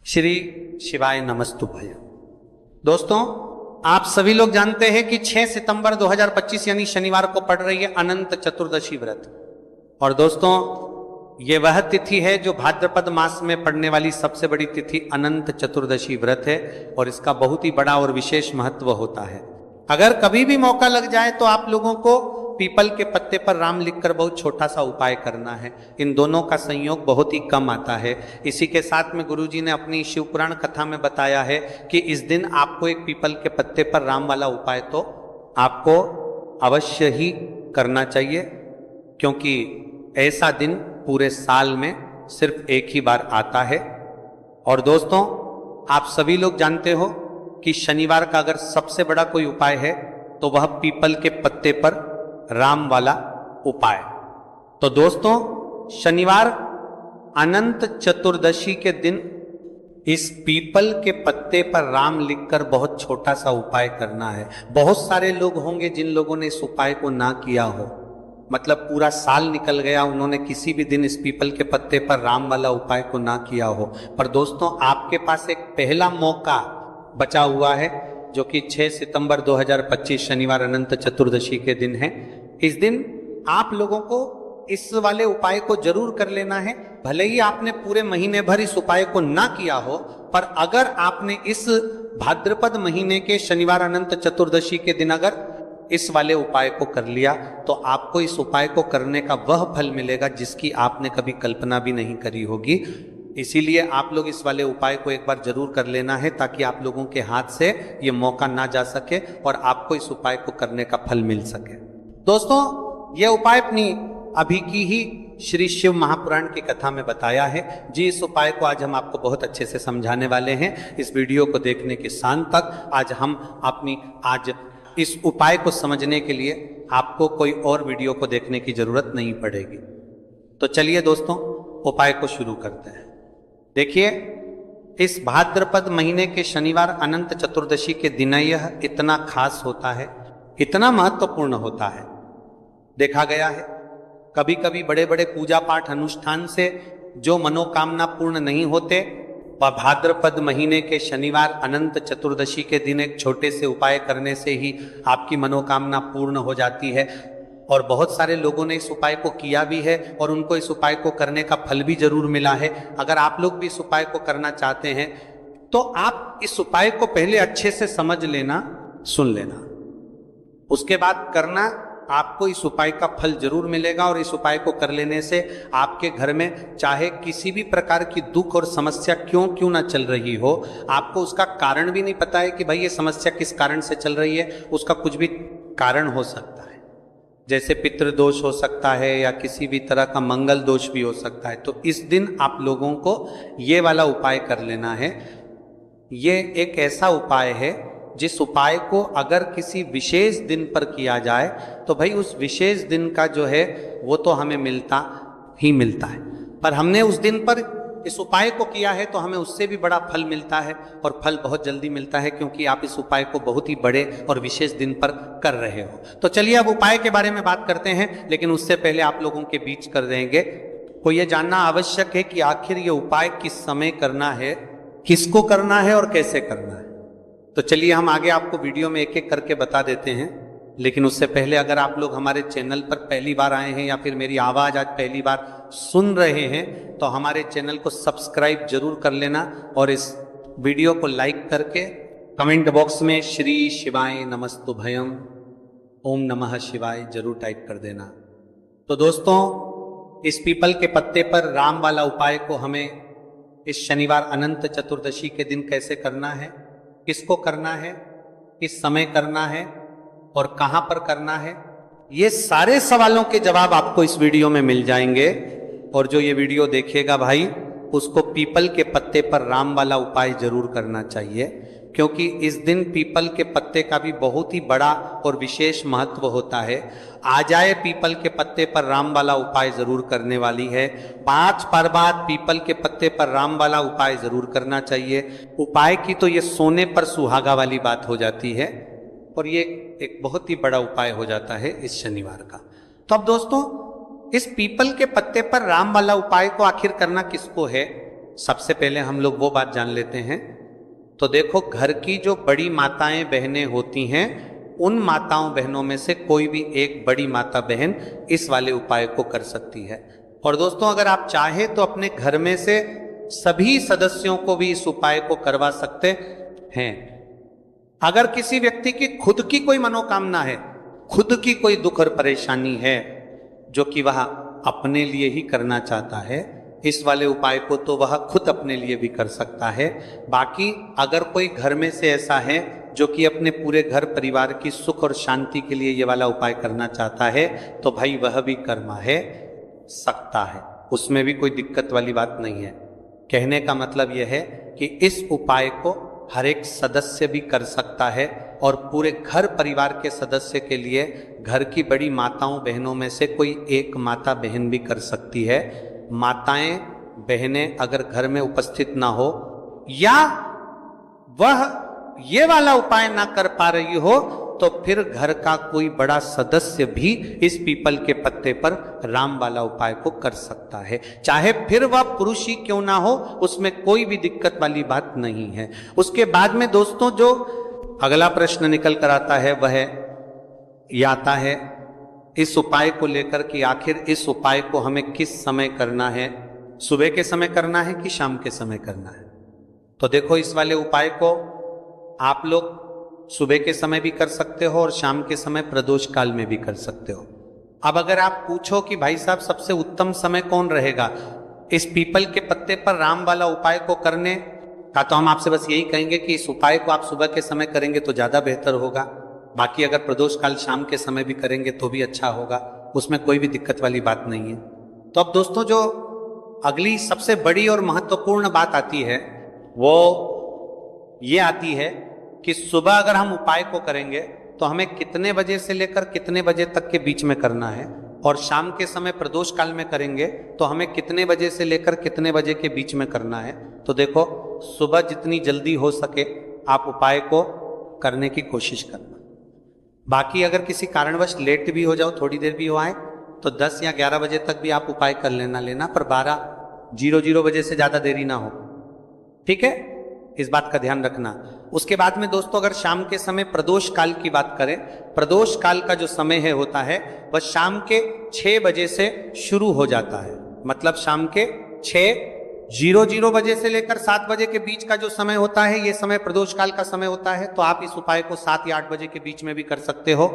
श्री शिवाय नमस्तुभ्यं। दोस्तों, आप सभी लोग जानते हैं कि 6 सितंबर 2025 यानी शनिवार को पड़ रही है अनंत चतुर्दशी व्रत। और दोस्तों, ये वह तिथि है जो भाद्रपद मास में पड़ने वाली सबसे बड़ी तिथि अनंत चतुर्दशी व्रत है और इसका बहुत ही बड़ा और विशेष महत्व होता है। अगर कभी भी मौका लग जाए तो आप लोगों को पीपल के पत्ते पर राम लिखकर बहुत छोटा सा उपाय करना है। इन दोनों का संयोग बहुत ही कम आता है। इसी के साथ में गुरुजी ने अपनी शिव पुराण कथा में बताया है कि इस दिन आपको एक पीपल के पत्ते पर राम वाला उपाय तो आपको अवश्य ही करना चाहिए, क्योंकि ऐसा दिन पूरे साल में सिर्फ एक ही बार आता है। और दोस्तों, आप सभी लोग जानते हो कि शनिवार का अगर सबसे बड़ा कोई उपाय है तो वह पीपल के पत्ते पर राम वाला उपाय। तो दोस्तों, शनिवार अनंत चतुर्दशी के दिन इस पीपल के पत्ते पर राम लिखकर बहुत छोटा सा उपाय करना है। बहुत सारे लोग होंगे जिन लोगों ने इस उपाय को ना किया हो, मतलब पूरा साल निकल गया, उन्होंने किसी भी दिन इस पीपल के पत्ते पर राम वाला उपाय को ना किया हो। पर दोस्तों, आपके पास एक पहला मौका बचा हुआ है, जो कि 6 सितंबर 2025 शनिवार अनंत चतुर्दशी के दिन है। इस दिन आप लोगों को इस वाले उपाय को जरूर कर लेना है। भले ही आपने पूरे महीने भर इस उपाय को ना किया हो, पर अगर आपने इस भाद्रपद महीने के शनिवार अनंत चतुर्दशी के दिन अगर इस वाले उपाय को कर लिया तो आपको इस उपाय को करने का वह फल मिलेगा जिसकी आपने कभी कल्पना भी नहीं करी होगी। इसीलिए आप लोग इस वाले उपाय को एक बार जरूर कर लेना है, ताकि आप लोगों के हाथ से ये मौका ना जा सके और आपको इस उपाय को करने का फल मिल सके। दोस्तों, ये उपाय अपनी अभी की ही श्री शिव महापुराण की कथा में बताया है जी। इस उपाय को आज हम आपको बहुत अच्छे से समझाने वाले हैं। इस वीडियो को देखने के शाम तक आज इस उपाय को समझने के लिए आपको कोई और वीडियो को देखने की जरूरत नहीं पड़ेगी। तो चलिए दोस्तों, उपाय को शुरू करते हैं। देखिए, इस भाद्रपद महीने के शनिवार अनंत चतुर्दशी के दिन यह इतना खास होता है, इतना महत्वपूर्ण होता है। देखा गया है कभी कभी बड़े बड़े पूजा पाठ अनुष्ठान से जो मनोकामना पूर्ण नहीं होते, वह भाद्रपद महीने के शनिवार अनंत चतुर्दशी के दिन एक छोटे से उपाय करने से ही आपकी मनोकामना पूर्ण हो जाती है। और बहुत सारे लोगों ने इस उपाय को किया भी है और उनको इस उपाय को करने का फल भी जरूर मिला है। अगर आप लोग भी इस उपाय को करना चाहते हैं तो आप इस उपाय को पहले अच्छे से समझ लेना, सुन लेना, उसके बाद करना। आपको इस उपाय का फल जरूर मिलेगा और इस उपाय को कर लेने से आपके घर में चाहे किसी भी प्रकार की दुख और समस्या क्यों ना चल रही हो, आपको उसका कारण भी नहीं पता है कि भाई ये समस्या किस कारण से चल रही है, उसका कुछ भी कारण हो सकता है। जैसे पितृदोष हो सकता है या किसी भी तरह का मंगल दोष भी हो सकता है। तो इस दिन आप लोगों को ये वाला उपाय कर लेना है। ये एक ऐसा उपाय है जिस उपाय को अगर किसी विशेष दिन पर किया जाए तो भाई उस विशेष दिन का जो है वो तो हमें मिलता ही मिलता है। पर हमने उस दिन पर इस उपाय को किया है तो हमें उससे भी बड़ा फल मिलता है, और फल बहुत जल्दी मिलता है, क्योंकि आप इस उपाय को बहुत ही बड़े और विशेष दिन पर कर रहे हो। तो चलिए अब उपाय के बारे में बात करते हैं, लेकिन उससे पहले आप लोगों के बीच कर देंगे को ये जानना आवश्यक है कि आखिर ये उपाय किस समय करना है, किसको करना है और कैसे करना है। तो चलिए हम आगे आपको वीडियो में एक एक करके बता देते हैं। लेकिन उससे पहले अगर आप लोग हमारे चैनल पर पहली बार आए हैं या फिर मेरी आवाज़ आज पहली बार सुन रहे हैं तो हमारे चैनल को सब्सक्राइब जरूर कर लेना और इस वीडियो को लाइक करके कमेंट बॉक्स में श्री शिवाय नमस्तुभ्यं ओम नमः शिवाय जरूर टाइप कर देना। तो दोस्तों, इस पीपल के पत्ते पर राम वाला उपाय को हमें इस शनिवार अनंत चतुर्दशी के दिन कैसे करना है, किसको करना है, किस समय करना है और कहां पर करना है, ये सारे सवालों के जवाब आपको इस वीडियो में मिल जाएंगे। और जो ये वीडियो देखेगा भाई, उसको पीपल के पत्ते पर राम वाला उपाय जरूर करना चाहिए, क्योंकि इस दिन पीपल के पत्ते का भी बहुत ही बड़ा और विशेष महत्व होता है। आ जाए पीपल के पत्ते पर राम वाला उपाय जरूर करने वाली है। 5 बार बाद पीपल के पत्ते पर राम वाला उपाय जरूर करना चाहिए। उपाय की तो ये सोने पर सुहागा वाली बात हो जाती है और ये एक बहुत ही बड़ा उपाय हो जाता है इस शनिवार का। तो अब दोस्तों, इस पीपल के पत्ते पर राम वाला उपाय को आखिर करना किसको है, सबसे पहले हम लोग वो बात जान लेते हैं। तो देखो, घर की जो बड़ी माताएं बहनें होती हैं, उन माताओं बहनों में से कोई भी एक बड़ी माता बहन इस वाले उपाय को कर सकती है। और दोस्तों, अगर आप चाहे तो अपने घर में से सभी सदस्यों को भी इस उपाय को करवा सकते हैं। अगर किसी व्यक्ति की खुद की कोई मनोकामना है, खुद की कोई दुख और परेशानी है जो कि वह अपने लिए ही करना चाहता है, इस वाले उपाय को तो वह खुद अपने लिए भी कर सकता है। बाकी अगर कोई घर में से ऐसा है जो कि अपने पूरे घर परिवार की सुख और शांति के लिए ये वाला उपाय करना चाहता है, तो भाई वह भी कर्मा है सकता है, उसमें भी कोई दिक्कत वाली बात नहीं है। कहने का मतलब यह है कि इस उपाय को हर एक सदस्य भी कर सकता है और पूरे घर परिवार के सदस्य के लिए घर की बड़ी माताओं बहनों में से कोई एक माता बहन भी कर सकती है। माताएं बहनें अगर घर में उपस्थित ना हो या वह ये वाला उपाय ना कर पा रही हो, तो फिर घर का कोई बड़ा सदस्य भी इस पीपल के पत्ते पर राम वाला उपाय को कर सकता है, चाहे फिर वह पुरुष ही क्यों ना हो, उसमें कोई भी दिक्कत वाली बात नहीं है। उसके बाद में दोस्तों जो अगला प्रश्न निकल कर आता है वह यह आता है इस उपाय को लेकर कि आखिर इस उपाय को हमें किस समय करना है, सुबह के समय करना है कि शाम के समय करना है। तो देखो, इस वाले उपाय को आप लोग सुबह के समय भी कर सकते हो और शाम के समय प्रदोष काल में भी कर सकते हो। अब अगर आप पूछो कि भाई साहब सबसे उत्तम समय कौन रहेगा इस पीपल के पत्ते पर राम वाला उपाय को करने का, तो हम आपसे बस यही कहेंगे कि इस उपाय को आप सुबह के समय करेंगे तो ज्यादा बेहतर होगा। बाकी अगर प्रदोष काल शाम के समय भी करेंगे तो भी अच्छा होगा, उसमें कोई भी दिक्कत वाली बात नहीं है। तो अब दोस्तों, जो अगली सबसे बड़ी और महत्वपूर्ण बात आती है वो ये आती है कि सुबह अगर हम उपाय को करेंगे तो हमें कितने बजे से लेकर कितने बजे तक के बीच में करना है, और शाम के समय प्रदोष काल में करेंगे तो हमें कितने बजे से लेकर कितने बजे के बीच में करना है। तो देखो, सुबह जितनी जल्दी हो सके आप उपाय को करने की कोशिश करना। बाकी अगर किसी कारणवश लेट भी हो जाओ, थोड़ी देर भी हो आए, तो 10 या 11 बजे तक भी आप उपाय कर लेना, पर 12:00 बजे से ज्यादा देरी ना हो, ठीक है, इस बात का ध्यान रखना। उसके बाद में दोस्तों, अगर शाम के समय प्रदोष काल की बात करें, प्रदोष काल का जो समय है होता है वह शाम के 6 बजे से शुरू हो जाता है। मतलब शाम के 6:00 बजे से लेकर 7 बजे के बीच का जो समय होता है, ये समय प्रदोष काल का समय होता है। तो आप इस उपाय को 7 या 8 बजे के बीच में भी कर सकते हो,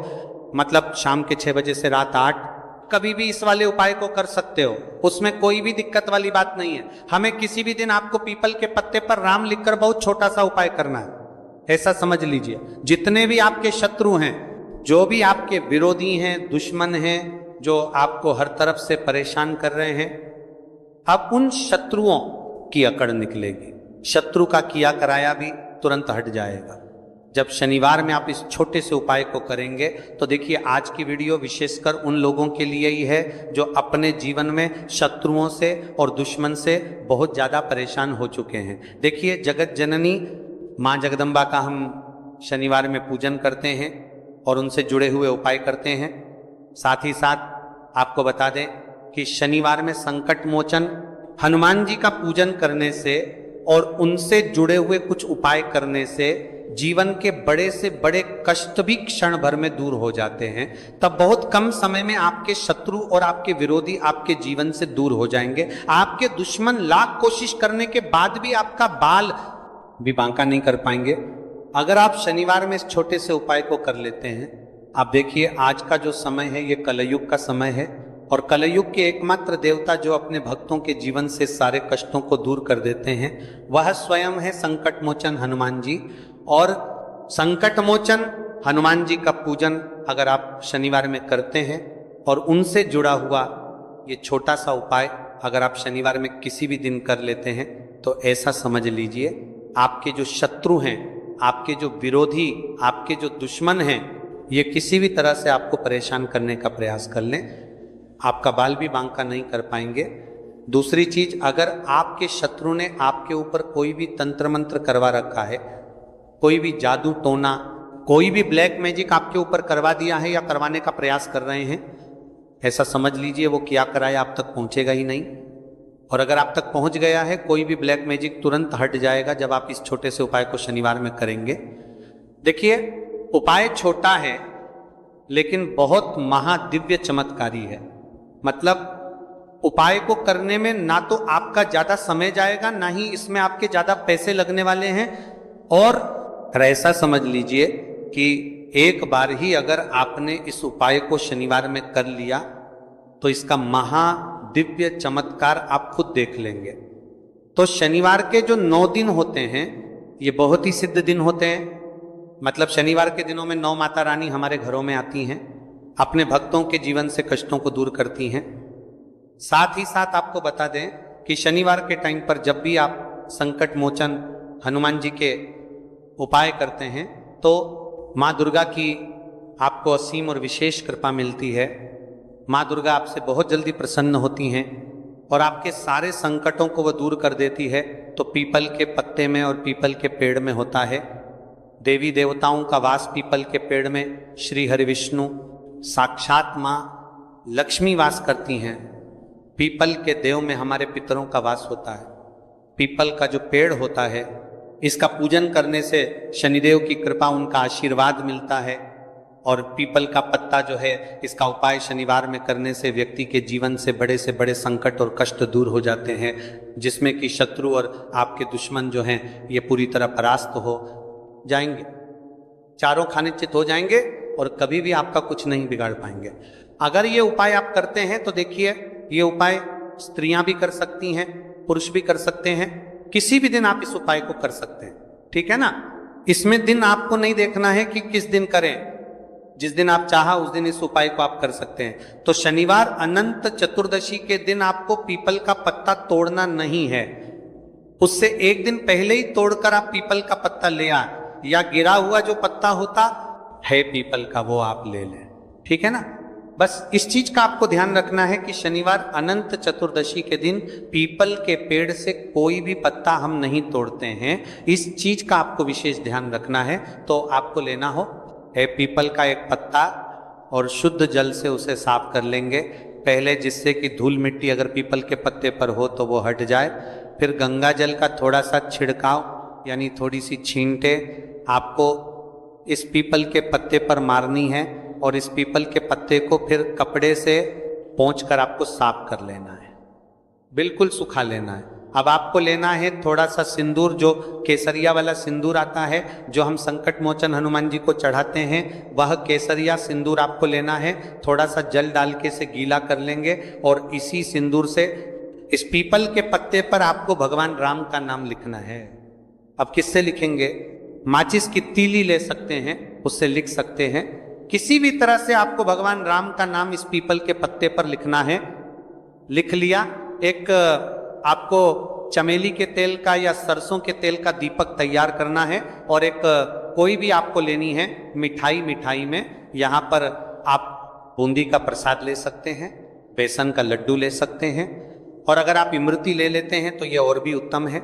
मतलब शाम के 6 बजे से रात 8, कभी भी इस वाले उपाय को कर सकते हो, उसमें कोई भी दिक्कत वाली बात नहीं है। हमें किसी भी दिन आपको पीपल के पत्ते पर राम लिखकर बहुत छोटा सा उपाय करना है, ऐसा समझ लीजिए। जितने भी आपके शत्रु हैं, जो भी आपके विरोधी हैं, दुश्मन हैं, जो आपको हर तरफ से परेशान कर रहे हैं, अब उन शत्रुओं की अकड़ निकलेगी, शत्रु का किया कराया भी तुरंत हट जाएगा जब शनिवार में आप इस छोटे से उपाय को करेंगे। तो देखिए, आज की वीडियो विशेषकर उन लोगों के लिए ही है जो अपने जीवन में शत्रुओं से और दुश्मन से बहुत ज़्यादा परेशान हो चुके हैं। देखिए, जगत जननी माँ जगदम्बा का हम शनिवार में पूजन करते हैं और उनसे जुड़े हुए उपाय करते हैं। साथ ही साथ आपको बता दें कि शनिवार में संकट मोचन हनुमान जी का पूजन करने से और उनसे जुड़े हुए कुछ उपाय करने से जीवन के बड़े से बड़े कष्ट भी क्षण भर में दूर हो जाते हैं। तब बहुत कम समय में आपके शत्रु और आपके विरोधी आपके जीवन से दूर हो जाएंगे। आपके दुश्मन लाख कोशिश करने के बाद भी आपका बाल भी बांका नहीं कर पाएंगे अगर आप शनिवार में इस छोटे से उपाय को कर लेते हैं। आप देखिए, आज का जो समय है ये कलयुग का समय है, और कलयुग के एकमात्र देवता जो अपने भक्तों के जीवन से सारे कष्टों को दूर कर देते हैं वह स्वयं है संकट मोचन हनुमान जी। और संकट मोचन हनुमान जी का पूजन अगर आप शनिवार में करते हैं और उनसे जुड़ा हुआ ये छोटा सा उपाय अगर आप शनिवार में किसी भी दिन कर लेते हैं, तो ऐसा समझ लीजिए आपके जो शत्रु हैं, आपके जो विरोधी, आपके जो दुश्मन हैं, ये किसी भी तरह से आपको परेशान करने का प्रयास कर लें, आपका बाल भी बांका नहीं कर पाएंगे। दूसरी चीज, अगर आपके शत्रु ने आपके ऊपर कोई भी तंत्र मंत्र करवा रखा है, कोई भी जादू टोना, कोई भी ब्लैक मैजिक आपके ऊपर करवा दिया है या करवाने का प्रयास कर रहे हैं, ऐसा समझ लीजिए वो क्या कराया आप तक पहुंचेगा ही नहीं। और अगर आप तक पहुंच गया है, कोई भी ब्लैक मैजिक तुरंत हट जाएगा जब आप इस छोटे से उपाय को शनिवार में करेंगे। देखिए, उपाय छोटा है लेकिन बहुत महादिव्य चमत्कारी है। मतलब उपाय को करने में ना तो आपका ज्यादा समय जाएगा, ना ही इसमें आपके ज्यादा पैसे लगने वाले हैं। और ऐसा समझ लीजिए कि एक बार ही अगर आपने इस उपाय को शनिवार में कर लिया तो इसका महादिव्य चमत्कार आप खुद देख लेंगे। तो शनिवार के जो 9 दिन होते हैं ये बहुत ही सिद्ध दिन होते हैं। मतलब शनिवार के दिनों में 9 माता रानी हमारे घरों में आती हैं, अपने भक्तों के जीवन से कष्टों को दूर करती हैं। साथ ही साथ आपको बता दें कि शनिवार के टाइम पर जब भी आप संकट मोचन हनुमान जी के उपाय करते हैं तो माँ दुर्गा की आपको असीम और विशेष कृपा मिलती है। माँ दुर्गा आपसे बहुत जल्दी प्रसन्न होती हैं और आपके सारे संकटों को वह दूर कर देती है। तो पीपल के पत्ते में और पीपल के पेड़ में होता है। देवी देवताओं का वास पीपल के पेड़ में श्री हरि विष्णु साक्षात माँ लक्ष्मी वास करती हैं। पीपल के देव में हमारे पितरों का वास होता है। पीपल का जो पेड़ होता है इसका पूजन करने से शनिदेव की कृपा, उनका आशीर्वाद मिलता है। और पीपल का पत्ता जो है, इसका उपाय शनिवार में करने से व्यक्ति के जीवन से बड़े संकट और कष्ट दूर हो जाते हैं, जिसमें कि शत्रु और आपके दुश्मन जो हैं ये पूरी तरह परास्त हो जाएंगे, चारों खाने चित हो जाएंगे और कभी भी आपका कुछ नहीं बिगाड़ पाएंगे। अगर ये उपाय आप करते हैं तो देखिए, ये उपाय स्त्रियां भी कर सकती हैं, पुरुष भी कर सकते हैं। किसी भी दिन आप इस उपाय को कर सकते हैं, ठीक है ना। इसमें दिन आपको नहीं देखना है कि किस दिन करें, जिस दिन आप चाहा उस दिन इस उपाय को आप कर सकते हैं। तो शनिवार अनंत चतुर्दशी के दिन आपको पीपल का पत्ता तोड़ना नहीं है, उससे एक दिन पहले ही तोड़कर आप पीपल का पत्ता ले आए, या गिरा हुआ जो पत्ता होता है पीपल का वो आप ले लें, ठीक है ना। बस इस चीज का आपको ध्यान रखना है कि शनिवार अनंत चतुर्दशी के दिन पीपल के पेड़ से कोई भी पत्ता हम नहीं तोड़ते हैं। इस चीज का आपको विशेष ध्यान रखना है। तो आपको लेना हो है पीपल का एक पत्ता और शुद्ध जल से उसे साफ कर लेंगे पहले, जिससे कि धूल मिट्टी अगर पीपल के पत्ते पर हो तो वो हट जाए। फिर गंगा जल का थोड़ा सा छिड़काव यानी थोड़ी सी छींटे आपको इस पीपल के पत्ते पर मारनी है और इस पीपल के पत्ते को फिर कपड़े से पोंछकर आपको साफ कर लेना है, बिल्कुल सुखा लेना है। अब आपको लेना है थोड़ा सा सिंदूर, जो केसरिया वाला सिंदूर आता है जो हम संकट मोचन हनुमान जी को चढ़ाते हैं, वह केसरिया सिंदूर आपको लेना है। थोड़ा सा जल डाल के से गीला कर लेंगे और इसी सिंदूर से इस पीपल के पत्ते पर आपको भगवान राम का नाम लिखना है। अब किससे लिखेंगे? माचिस की तीली ले सकते हैं, उससे लिख सकते हैं। किसी भी तरह से आपको भगवान राम का नाम इस पीपल के पत्ते पर लिखना है। लिख लिया। एक आपको चमेली के तेल का या सरसों के तेल का दीपक तैयार करना है और एक कोई भी आपको लेनी है मिठाई में यहाँ पर आप बूंदी का प्रसाद ले सकते हैं, बेसन का लड्डू ले सकते हैं, और अगर आप इमरती ले लेते हैं तो ये और भी उत्तम है।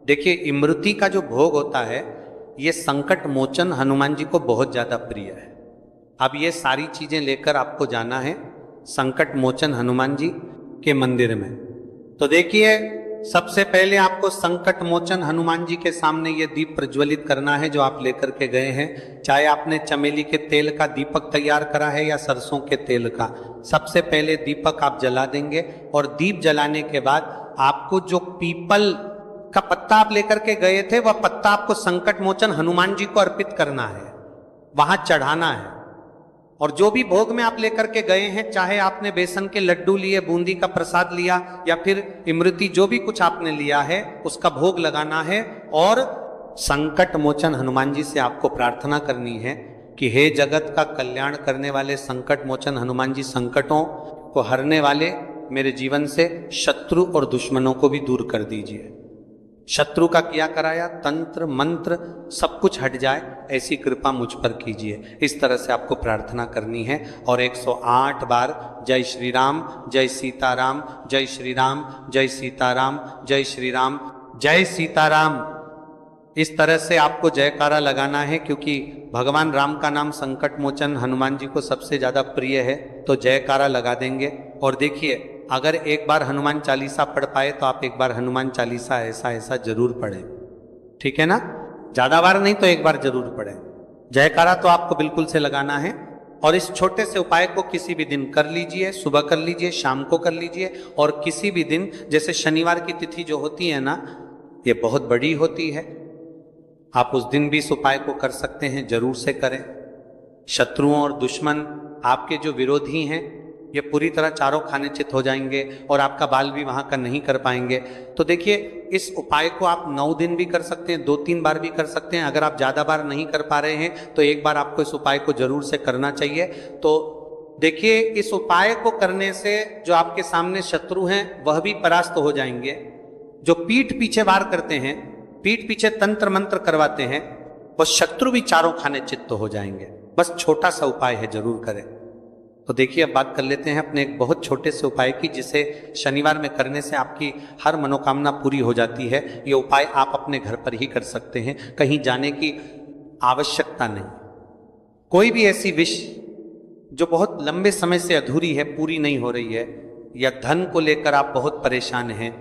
देखिए, इमरती का जो भोग होता है ये संकट मोचन हनुमान जी को बहुत ज्यादा प्रिय है। अब ये सारी चीजें लेकर आपको जाना है संकट मोचन हनुमान जी के मंदिर में। तो देखिए, सबसे पहले आपको संकट मोचन हनुमान जी के सामने ये दीप प्रज्वलित करना है जो आप लेकर के गए हैं। चाहे आपने चमेली के तेल का दीपक तैयार करा है या सरसों के तेल का, सबसे पहले दीपक आप जला देंगे और दीप जलाने के बाद आपको जो पीपल का पत्ता आप लेकर के गए थे वह पत्ता आपको संकट मोचन हनुमान जी को अर्पित करना है, वहां चढ़ाना है। और जो भी भोग में आप लेकर के गए हैं, चाहे आपने बेसन के लड्डू लिए, बूंदी का प्रसाद लिया या फिर इमरती, जो भी कुछ आपने लिया है उसका भोग लगाना है। और संकट मोचन हनुमान जी से आपको प्रार्थना करनी है कि हे जगत का कल्याण करने वाले संकट मोचन हनुमान जी, संकटों को हरने वाले मेरे जीवन से शत्रु और दुश्मनों को भी दूर कर दीजिए। शत्रु का किया कराया तंत्र मंत्र सब कुछ हट जाए, ऐसी कृपा मुझ पर कीजिए। इस तरह से आपको प्रार्थना करनी है और 108 बार जय श्री राम, जय सीताराम, जय श्री राम, जय सीताराम, जय श्री राम, जय सीताराम, इस तरह से आपको जयकारा लगाना है। क्योंकि भगवान राम का नाम संकट मोचन हनुमान जी को सबसे ज्यादा प्रिय है, तो जयकारा लगा देंगे। और देखिए, अगर एक बार हनुमान चालीसा पढ़ पाए तो आप एक बार हनुमान चालीसा ऐसा ऐसा जरूर पढ़ें, ठीक है ना। ज्यादा बार नहीं तो एक बार जरूर पढ़ें। जयकारा तो आपको बिल्कुल से लगाना है। और इस छोटे से उपाय को किसी भी दिन कर लीजिए, सुबह कर लीजिए, शाम को कर लीजिए, और किसी भी दिन, जैसे शनिवार की तिथि जो होती है ना, ये बहुत बड़ी होती है, आप उस दिन भी इस उपाय को कर सकते हैं, जरूर से करें। शत्रुओं और दुश्मन, आपके जो विरोधी हैं, ये पूरी तरह चारों खाने चित हो जाएंगे और आपका बाल भी वहां का नहीं कर पाएंगे। तो देखिए, इस उपाय को आप 9 दिन भी कर सकते हैं, 2-3 बार भी कर सकते हैं। अगर आप ज्यादा बार नहीं कर पा रहे हैं तो एक बार आपको इस उपाय को जरूर से करना चाहिए। तो देखिए, इस उपाय को करने से जो आपके सामने शत्रु हैं वह भी परास्त हो जाएंगे। जो पीठ पीछे वार करते हैं, पीठ पीछे तंत्र मंत्र करवाते हैं, वह शत्रु भी चारों खाने चित्त हो जाएंगे। बस छोटा सा उपाय है, जरूर करें। तो देखिए, अब बात कर लेते हैं अपने एक बहुत छोटे से उपाय की, जिसे शनिवार में करने से आपकी हर मनोकामना पूरी हो जाती है। ये उपाय आप अपने घर पर ही कर सकते हैं, कहीं जाने की आवश्यकता नहीं। कोई भी ऐसी विश जो बहुत लंबे समय से अधूरी है, पूरी नहीं हो रही है, या धन को लेकर आप बहुत परेशान हैं,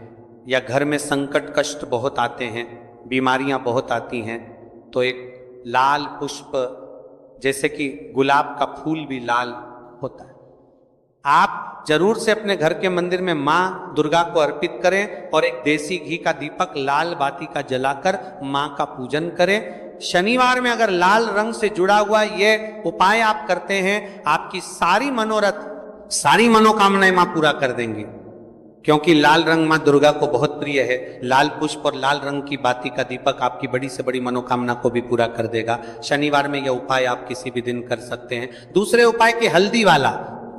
या घर में संकट कष्ट बहुत आते हैं, बीमारियां बहुत आती हैं, तो एक लाल पुष्प, जैसे कि गुलाब का फूल भी लाल होता है, आप जरूर से अपने घर के मंदिर में मां दुर्गा को अर्पित करें और एक देसी घी का दीपक लाल बाती का जलाकर मां का पूजन करें। शनिवार में अगर लाल रंग से जुड़ा हुआ ये उपाय आप करते हैं, आपकी सारी मनोरथ, सारी मनोकामनाएं मां पूरा कर देंगी, क्योंकि लाल रंग मां दुर्गा को बहुत प्रिय है। लाल पुष्प और लाल रंग की बाती का दीपक आपकी बड़ी से बड़ी मनोकामना को भी पूरा कर देगा। शनिवार में यह उपाय आप किसी भी दिन कर सकते हैं। दूसरे उपाय के हल्दी वाला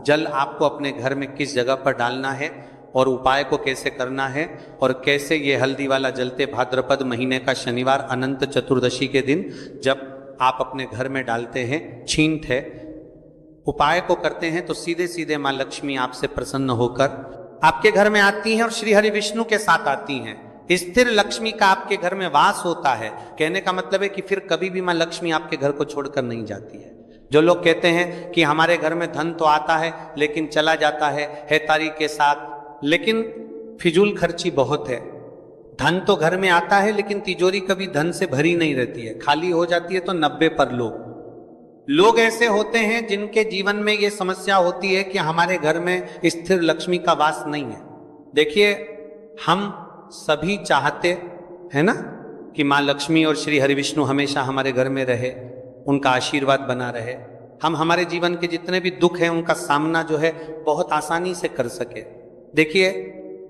जल आपको अपने घर में किस जगह पर डालना है और उपाय को कैसे करना है, और कैसे ये हल्दी वाला जलते भाद्रपद महीने का शनिवार अनंत चतुर्दशी के दिन जब आप अपने घर में डालते हैं, छींट है, उपाय को करते हैं, तो सीधे सीधे मां लक्ष्मी आपसे प्रसन्न होकर आपके घर में आती हैं और श्री हरि विष्णु के साथ आती हैं। स्थिर लक्ष्मी का आपके घर में वास होता है। कहने का मतलब है कि फिर कभी भी मां लक्ष्मी आपके घर को छोड़कर नहीं जाती है। जो लोग कहते हैं कि हमारे घर में धन तो आता है लेकिन चला जाता है तारीख के साथ, लेकिन फिजूल खर्ची बहुत है। धन तो घर में आता है लेकिन तिजोरी कभी धन से भरी नहीं रहती है, खाली हो जाती है। तो 90 पर लोग ऐसे होते हैं जिनके जीवन में ये समस्या होती है कि हमारे घर में स्थिर लक्ष्मी का वास नहीं है। देखिए, हम सभी चाहते हैं ना कि माँ लक्ष्मी और श्री हरि विष्णु हमेशा हमारे घर में रहे, उनका आशीर्वाद बना रहे, हम हमारे जीवन के जितने भी दुख हैं उनका सामना जो है बहुत आसानी से कर सके। देखिए,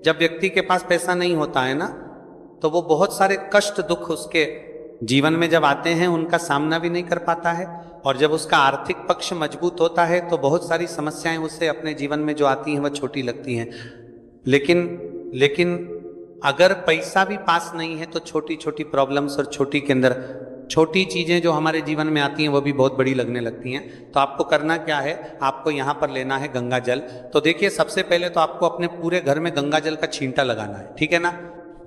जब व्यक्ति के पास पैसा नहीं होता है ना, तो वो बहुत सारे कष्ट दुख उसके जीवन में जब आते हैं उनका सामना भी नहीं कर पाता है, और जब उसका आर्थिक पक्ष मजबूत होता है तो बहुत सारी समस्याएं उससे अपने जीवन में जो आती हैं वह छोटी लगती हैं। लेकिन अगर पैसा भी पास नहीं है तो छोटी छोटी प्रॉब्लम्स और छोटी के अंदर छोटी चीजें जो हमारे जीवन में आती हैं वो भी बहुत बड़ी लगने लगती हैं। तो आपको करना क्या है, आपको यहाँ पर लेना है गंगा जल। तो देखिए, सबसे पहले तो आपको अपने पूरे घर में गंगा जल का छींटा लगाना है, ठीक है ना।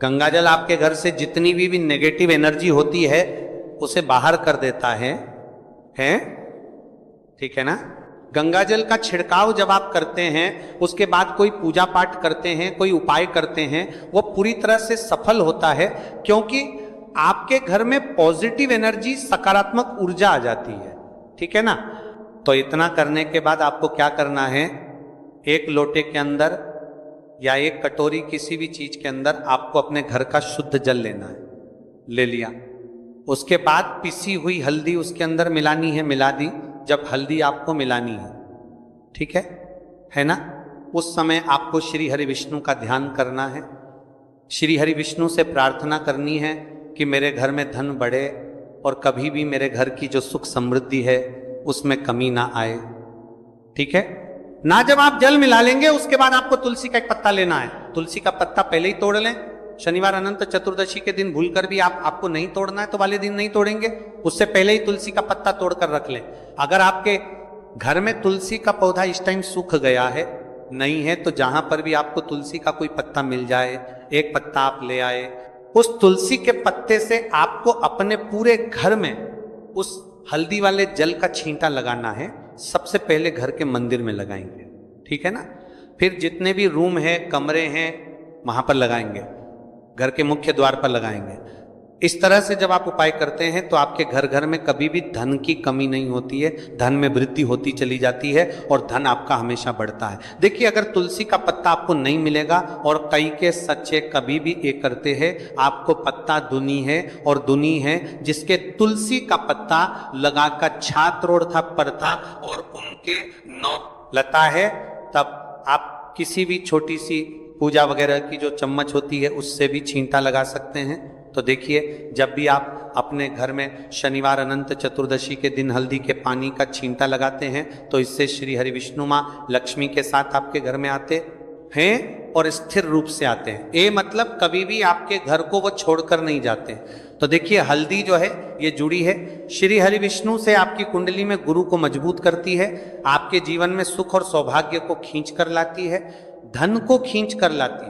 गंगा जल आपके घर से जितनी भी नेगेटिव एनर्जी होती है उसे बाहर कर देता है, ठीक है ना। गंगा जल का छिड़काव जब आप करते हैं, उसके बाद कोई पूजा पाठ करते हैं, कोई उपाय करते हैं, वो पूरी तरह से सफल होता है, क्योंकि आपके घर में पॉजिटिव एनर्जी, सकारात्मक ऊर्जा आ जाती है, ठीक है ना। तो इतना करने के बाद आपको क्या करना है, एक लोटे के अंदर या एक कटोरी किसी भी चीज के अंदर आपको अपने घर का शुद्ध जल लेना है, ले लिया। उसके बाद पिसी हुई हल्दी उसके अंदर मिलानी है, मिला दी। जब हल्दी आपको मिलानी है, ठीक है ना, उस समय आपको श्री हरि विष्णु का ध्यान करना है। श्री हरि विष्णु से प्रार्थना करनी है कि मेरे घर में धन बढ़े और कभी भी मेरे घर की जो सुख समृद्धि है उसमें कमी ना आए, ठीक है ना। जब आप जल मिला लेंगे उसके बाद आपको तुलसी का एक पत्ता लेना है। तुलसी का पत्ता पहले ही तोड़ लें। शनिवार अनंत चतुर्दशी के दिन भूलकर भी आपको नहीं तोड़ना है तो वाले दिन नहीं तोड़ेंगे, उससे पहले ही तुलसी का पत्ता तोड़कर रख लें। अगर आपके घर में तुलसी का पौधा इस टाइम सूख गया है, नहीं है, तो जहां पर भी आपको तुलसी का कोई पत्ता मिल जाए, एक पत्ता आप ले आए। उस तुलसी के पत्ते से आपको अपने पूरे घर में उस हल्दी वाले जल का छींटा लगाना है। सबसे पहले घर के मंदिर में लगाएंगे, ठीक है ना। फिर जितने भी रूम है, कमरे हैं, वहां पर लगाएंगे, घर के मुख्य द्वार पर लगाएंगे। इस तरह से जब आप उपाय करते हैं तो आपके घर घर में कभी भी धन की कमी नहीं होती है, धन में वृद्धि होती चली जाती है और धन आपका हमेशा बढ़ता है। देखिए, अगर तुलसी का पत्ता आपको नहीं मिलेगा, और कई के सच्चे कभी भी ये करते हैं, आपको पत्ता दुनी है और दुनी है जिसके तुलसी का पत्ता लगाकर छात्र था पर था और उनके नौ लता है, तब आप किसी भी छोटी सी पूजा वगैरह की जो चम्मच होती है उससे भी छींटा लगा सकते हैं। तो देखिए, जब भी आप अपने घर में शनिवार अनंत चतुर्दशी के दिन हल्दी के पानी का छींटा लगाते हैं तो इससे श्री हरि विष्णु माँ लक्ष्मी के साथ आपके घर में आते हैं और स्थिर रूप से आते हैं। ये मतलब कभी भी आपके घर को वो छोड़कर नहीं जाते। तो देखिए, हल्दी जो है ये जुड़ी है श्री हरि विष्णु से, आपकी कुंडली में गुरु को मजबूत करती है, आपके जीवन में सुख और सौभाग्य को खींच कर लाती है, धन को खींच कर लाती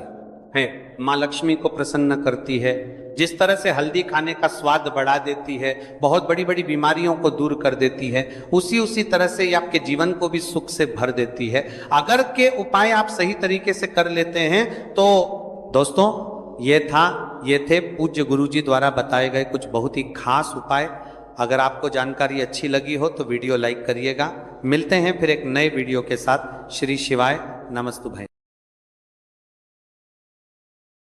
है, माँ लक्ष्मी को प्रसन्न करती है। जिस तरह से हल्दी खाने का स्वाद बढ़ा देती है, बहुत बड़ी बड़ी बीमारियों को दूर कर देती है, उसी तरह से ये आपके जीवन को भी सुख से भर देती है। अगर के उपाय आप सही तरीके से कर लेते हैं तो दोस्तों, ये थे पूज्य गुरुजी द्वारा बताए गए कुछ बहुत ही खास उपाय। अगर आपको जानकारी अच्छी लगी हो तो वीडियो लाइक करिएगा। मिलते हैं फिर एक नए वीडियो के साथ। श्री शिवाय नमस्तु भाई।